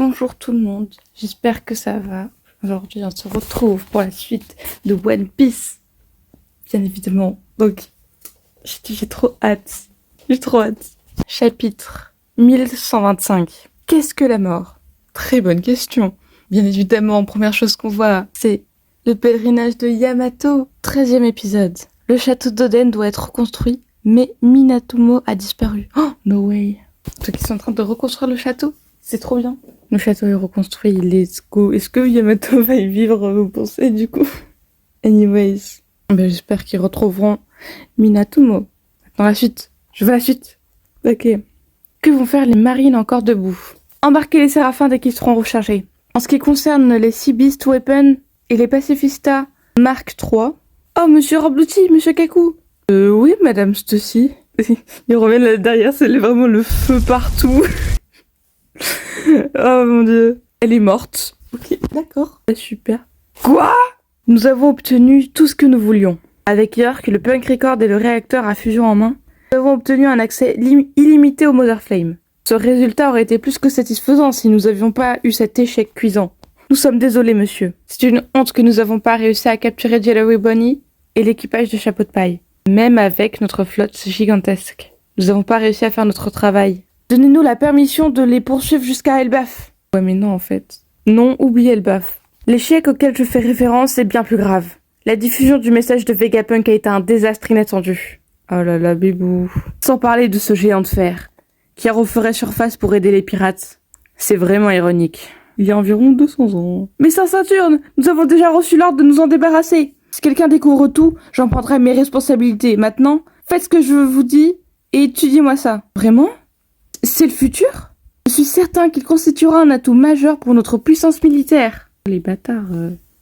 Bonjour tout le monde, j'espère que ça va. Aujourd'hui on se retrouve pour la suite de One Piece, bien évidemment. Donc j'ai trop hâte, Chapitre 1125. Qu'est-ce que la mort? Très bonne question. Bien évidemment, première chose qu'on voit, c'est le pèlerinage de Yamato. 13e épisode. Le château d'Oden doit être reconstruit, mais Minato a disparu. Oh, no way. Ceux qui sont en train de reconstruire le château, c'est trop bien. Le château est reconstruit, let's go. Est-ce que Yamato va y vivre, vous pensez, du coup? Anyways. J'espère qu'ils retrouveront Minato. Maintenant, la suite. Je veux la suite. Ok. Que vont faire les marines encore debout? Embarquer les séraphins dès qu'ils seront rechargés. En ce qui concerne les Sea Beast Weapons et les Pacifista Mark III. Oh, monsieur Rabluti, monsieur Kaku. Oui, madame Stussy. Ils reviennent là derrière, c'est vraiment le feu partout. Oh mon dieu. Elle est morte. Ok, d'accord. Super. Quoi? Nous avons obtenu tout ce que nous voulions. Avec York, le Punk Record et le réacteur à fusion en main, nous avons obtenu un accès illimité au Mother Flame. Ce résultat aurait été plus que satisfaisant si nous n'avions pas eu cet échec cuisant. Nous sommes désolés, monsieur. C'est une honte que nous n'avons pas réussi à capturer Jelly Bonnie et l'équipage de Chapeau de Paille. Même avec notre flotte gigantesque. Nous n'avons pas réussi à faire notre travail. Donnez-nous la permission de les poursuivre jusqu'à Elbaf. Ouais, mais non, en fait. Non, oubliez Elbaf. L'échec auquel je fais référence est bien plus grave. La diffusion du message de Vegapunk a été un désastre inattendu. Oh là là, bibou. Sans parler de ce géant de fer, qui referait surface pour aider les pirates. C'est vraiment ironique. Il y a environ 200 ans. Mais Saint-Saturne, nous avons déjà reçu l'ordre de nous en débarrasser. Si quelqu'un découvre tout, j'en prendrai mes responsabilités. Maintenant, faites ce que je vous dis et étudiez-moi ça. Vraiment? C'est le futur? Je suis certain qu'il constituera un atout majeur pour notre puissance militaire. Les bâtards,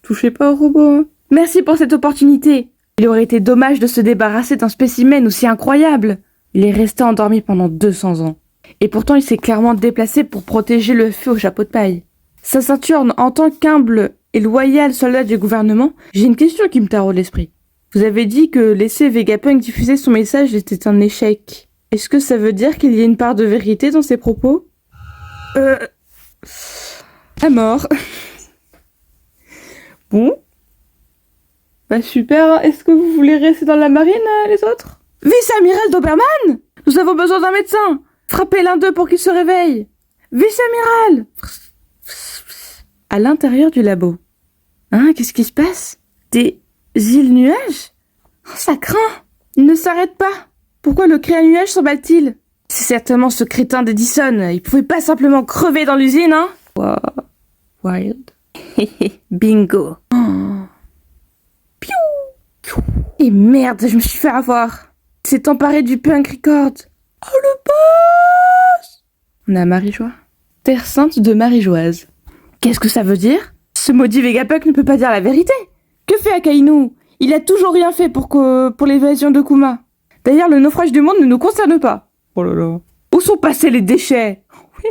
touchez pas aux robots, hein. Merci pour cette opportunité. Il aurait été dommage de se débarrasser d'un spécimen aussi incroyable. Il est resté endormi pendant 200 ans. Et pourtant, il s'est clairement déplacé pour protéger le feu au chapeau de paille. Saint-Saturne, en tant qu'humble et loyal soldat du gouvernement, j'ai une question qui me taraude l'esprit. Vous avez dit que laisser Vegapunk diffuser son message était un échec. Est-ce que ça veut dire qu'il y a une part de vérité dans ses propos? À mort. Bon. Bah super, est-ce que vous voulez rester dans la marine, les autres? Vice-amiral Doberman! Nous avons besoin d'un médecin! Frappez l'un d'eux pour qu'il se réveille! Vice-amiral! À l'intérieur du labo. Hein, qu'est-ce qui se passe? Des îles nuages? Oh, ça craint! Il ne s'arrête pas! Pourquoi le créa nuage s'emballe-t-il? C'est certainement ce crétin d'Edison. Il pouvait pas simplement crever dans l'usine, hein? Wow. Wild. Bingo. Oh. Piou. Et merde, je me suis fait avoir. Il s'est emparé du Punk Record. Oh, le boss! On a Marie-Joie. Terre sainte de Marie-Joise. Qu'est-ce que ça veut dire? Ce maudit Vegapunk ne peut pas dire la vérité. Que fait Akainu? Il a toujours rien fait pour l'évasion de Kuma. D'ailleurs, le naufrage du monde ne nous concerne pas. Oh là là. Où sont passés les déchets? Oui.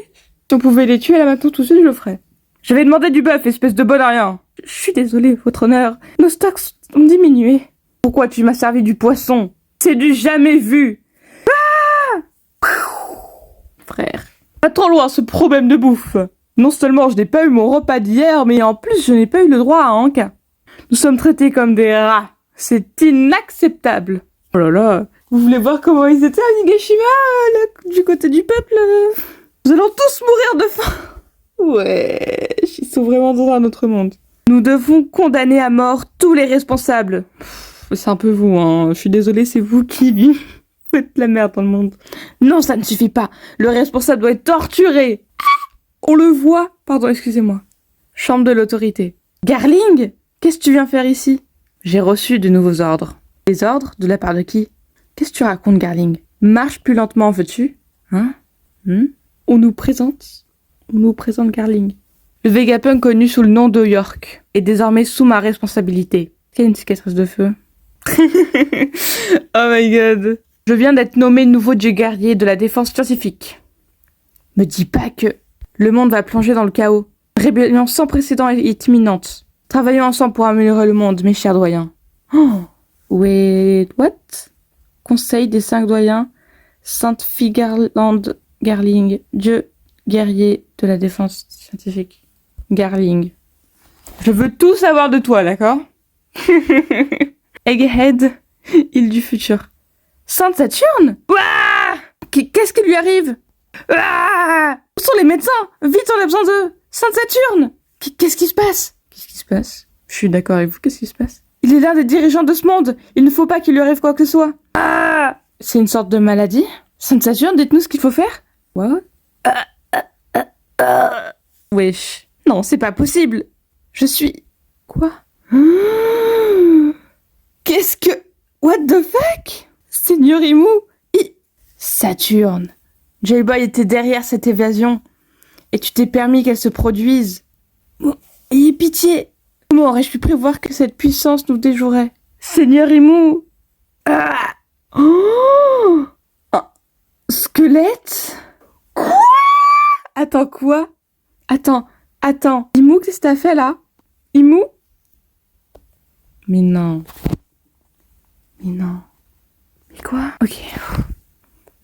Si on pouvait les tuer là maintenant tout de suite, je le ferais. J'avais demandé du bœuf, espèce de bon à rien. Je suis désolée, votre honneur. Nos stocks ont diminué. Pourquoi tu m'as servi du poisson? C'est du jamais vu. Ah! Frère. Pas trop loin ce problème de bouffe. Non seulement je n'ai pas eu mon repas d'hier, mais en plus je n'ai pas eu le droit à un cas. Nous sommes traités comme des rats. C'est inacceptable. Oh là là. Vous voulez voir comment ils étaient à Nigashima, là, du côté du peuple? Nous allons tous mourir de faim. Ouais, ils sont vraiment dans un autre monde. Nous devons condamner à mort tous les responsables. C'est un peu vous, hein. Je suis désolée, c'est vous qui faites la merde dans le monde. Non, ça ne suffit pas. Le responsable doit être torturé. On le voit. Pardon, excusez-moi. Chambre de l'autorité. Garling? Qu'est-ce que tu viens faire ici? J'ai reçu de nouveaux ordres. Des ordres? De la part de qui? Qu'est-ce que tu racontes, Garling? Marche plus lentement, veux-tu? Hein? On nous présente Garling. Le Vegapunk connu sous le nom de York est désormais sous ma responsabilité. Quelle une cicatrice de feu? Oh my god. Je viens d'être nommé nouveau dieu guerrier de la défense scientifique. Me dis pas que le monde va plonger dans le chaos. Rébellion sans précédent est imminente. Travaillons ensemble pour améliorer le monde, mes chers doyens. Oh. Wait, what? Conseil des 5 doyens, Sainte Figarland Garling, Dieu guerrier de la défense scientifique. Garling. Je veux tout savoir de toi, d'accord? Egghead, île du futur. Sainte Saturne? Ouah! Qu'est-ce qui lui arrive? Ah! Où sont les médecins? Vite, on a besoin d'eux! Sainte Saturne! Qu'est-ce qui se passe? Qu'est-ce qui se passe? Je suis d'accord avec vous, qu'est-ce qui se passe? Il est l'un des dirigeants de ce monde! Il ne faut pas qu'il lui arrive quoi que ce soit! Ah! C'est une sorte de maladie? Sainte Saturne, dites-nous ce qu'il faut faire? What? Wesh. Non, c'est pas possible! Je suis... Quoi? Qu'est-ce que... What the fuck? Seigneur Imou! Saturne! J-Boy était derrière cette évasion. Et tu t'es permis qu'elle se produise. Ayez pitié! Comment aurais-je pu prévoir que cette puissance nous déjouerait? Seigneur Imou! Ah! Oh! Un squelette? Quoi? Attends, quoi? Attends. Imou, qu'est-ce que t'as fait là? Imou? Mais non. Mais quoi? Ok.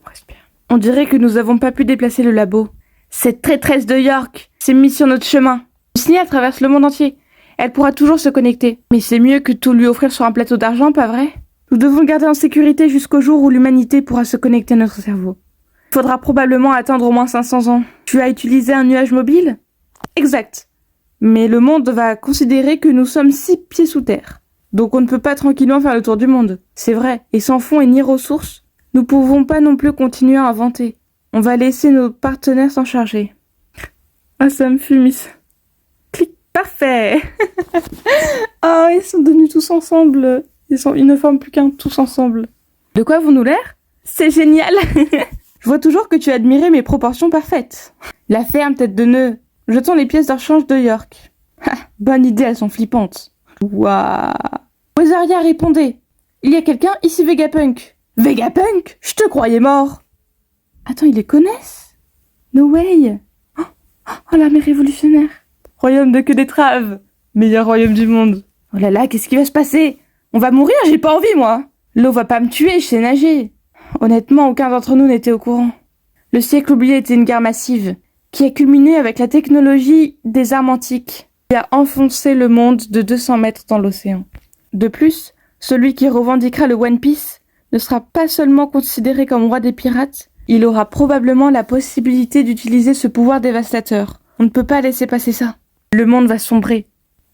On respire. On dirait que nous n'avons pas pu déplacer le labo. Cette traîtresse de York s'est mise sur notre chemin. Le signal traverse le monde entier. Elle pourra toujours se connecter. Mais c'est mieux que tout lui offrir sur un plateau d'argent, pas vrai? Nous devons le garder en sécurité jusqu'au jour où l'humanité pourra se connecter à notre cerveau. Il faudra probablement attendre au moins 500 ans. Tu as utilisé un nuage mobile? Exact. Mais le monde va considérer que nous sommes 6 pieds sous terre. Donc on ne peut pas tranquillement faire le tour du monde. C'est vrai. Et sans fonds et ni ressources, nous pouvons pas non plus continuer à inventer. On va laisser nos partenaires s'en charger. Ah, ça me fume. Clic. Parfait. Oh, ils sont devenus tous ensemble. Ils ne forment plus qu'un tous ensemble. De quoi avons-nous l'air? C'est génial. Je vois toujours que tu as admiré mes proportions parfaites. La ferme tête de nœud. Jetons les pièces de rechange de York. Bonne idée, elles sont flippantes. Waouh. Wezaria, répondez. Il y a quelqu'un ici, Vegapunk. Vegapunk? Je te croyais mort. Attends, ils les connaissent? No way. Oh, l'armée révolutionnaire. Royaume de queue d'étrave. Meilleur royaume du monde. Oh là là, qu'est-ce qui va se passer? On va mourir, j'ai pas envie, moi. L'eau va pas me tuer, je sais nager. Honnêtement, aucun d'entre nous n'était au courant. Le siècle oublié était une guerre massive, qui a culminé avec la technologie des armes antiques, qui a enfoncé le monde de 200 mètres dans l'océan. De plus, celui qui revendiquera le One Piece ne sera pas seulement considéré comme roi des pirates, il aura probablement la possibilité d'utiliser ce pouvoir dévastateur. On ne peut pas laisser passer ça. Le monde va sombrer.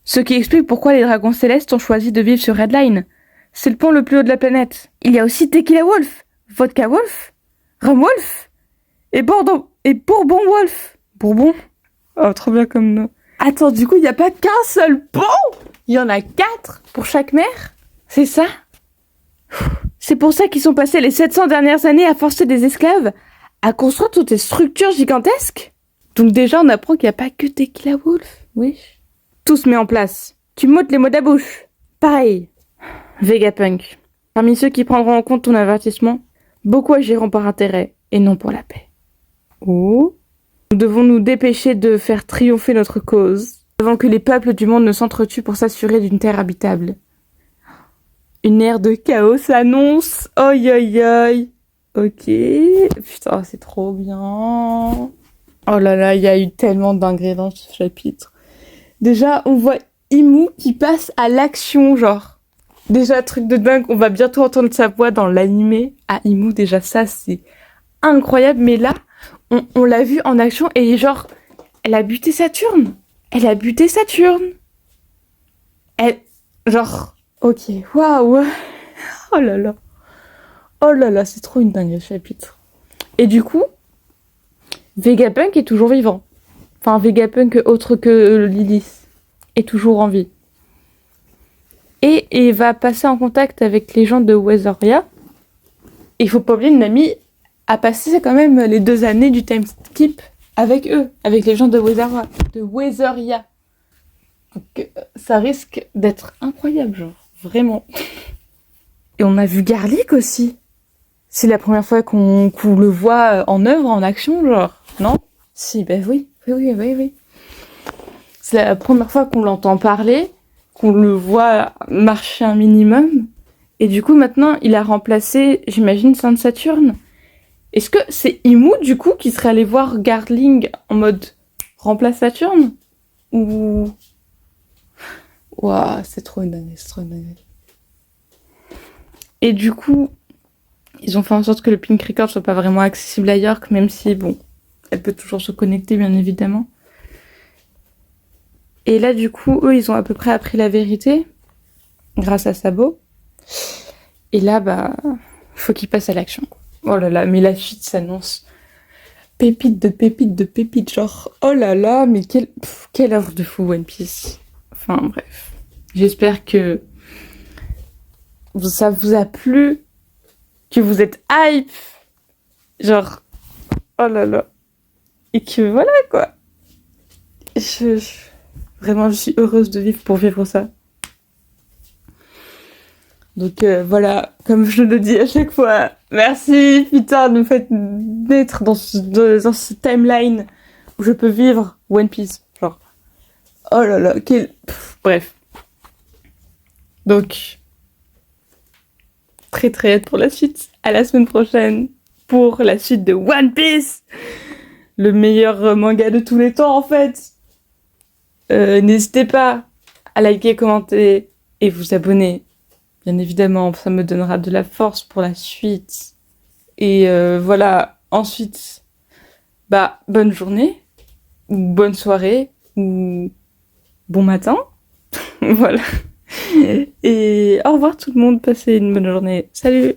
Ce qui explique pourquoi les dragons célestes ont choisi de vivre sur Redline. C'est le pont le plus haut de la planète. Il y a aussi Tequila Wolf, Vodka Wolf, Rum Wolf et Bourbon Wolf. Bourbon? Oh, trop bien comme nom. Attends, du coup, il n'y a pas qu'un seul pont? Il y en a 4 pour chaque mer? C'est ça? C'est pour ça qu'ils sont passés les 700 dernières années à forcer des esclaves à construire toutes ces structures gigantesques? Donc déjà, on apprend qu'il n'y a pas que Tequila Wolf. Oui. Tout se met en place. Tu m'ôtes les mots de la bouche. Pareil. Vegapunk. Parmi ceux qui prendront en compte ton avertissement, beaucoup agiront par intérêt et non pour la paix. Oh. Nous devons nous dépêcher de faire triompher notre cause, avant que les peuples du monde ne s'entretuent pour s'assurer d'une terre habitable. Une ère de chaos s'annonce. Oi oi oi. Ok. Putain, c'est trop bien. Oh là là, il y a eu tellement de dingueries dans ce chapitre. Déjà, on voit Imou qui passe à l'action, genre. Déjà, truc de dingue, on va bientôt entendre sa voix dans l'animé. À Imou, déjà, ça, c'est incroyable. Mais là, on l'a vu en action et genre, elle a buté Saturne. Genre, ok, waouh. Oh là là, c'est trop une dingue, ce chapitre. Et du coup, Vegapunk est toujours vivant. Enfin, Vegapunk autre que Lilith est toujours en vie. Et va passer en contact avec les gens de Wezaria. Il faut pas oublier, Nami a passé quand même les 2 années du time skip avec eux, avec les gens de Wezaria. Donc ça risque d'être incroyable, genre, vraiment. Et on a vu Garlic aussi. C'est la première fois qu'on le voit en œuvre, en action, genre, non? Si, ben oui. C'est la première fois qu'on l'entend parler, qu'on le voit marcher un minimum. Et du coup, maintenant, il a remplacé, j'imagine, Sainte Saturne. Est-ce que c'est Imu, du coup, qui serait allé voir Garling en mode remplace Saturne? Ou... Ouah, c'est trop une dinguerie, c'est trop une dinguerie. Et du coup, ils ont fait en sorte que le Pink Record soit pas vraiment accessible à York, même si, bon, elle peut toujours se connecter, bien évidemment. Et là, du coup, eux, ils ont à peu près appris la vérité, grâce à Sabo. Et là, bah, faut qu'ils passent à l'action. Oh là là, mais la suite s'annonce pépite de pépite de pépite, genre, oh là là, mais quelle œuvre de fou, One Piece. Enfin, bref. J'espère que ça vous a plu, que vous êtes hype, genre, oh là là. Et que voilà, quoi. Vraiment, je suis heureuse de vivre pour vivre ça. Donc voilà, comme je le dis à chaque fois, merci putain de me faire naître dans ce timeline où je peux vivre One Piece. Genre, oh là là, bref. Donc, très très hâte pour la suite. À la semaine prochaine pour la suite de One Piece, le meilleur manga de tous les temps en fait. N'hésitez pas à liker, commenter et vous abonner. Bien évidemment, ça me donnera de la force pour la suite. Et voilà, ensuite, bah, bonne journée, ou bonne soirée, ou bon matin. Voilà. Et au revoir tout le monde, passez une bonne journée. Salut!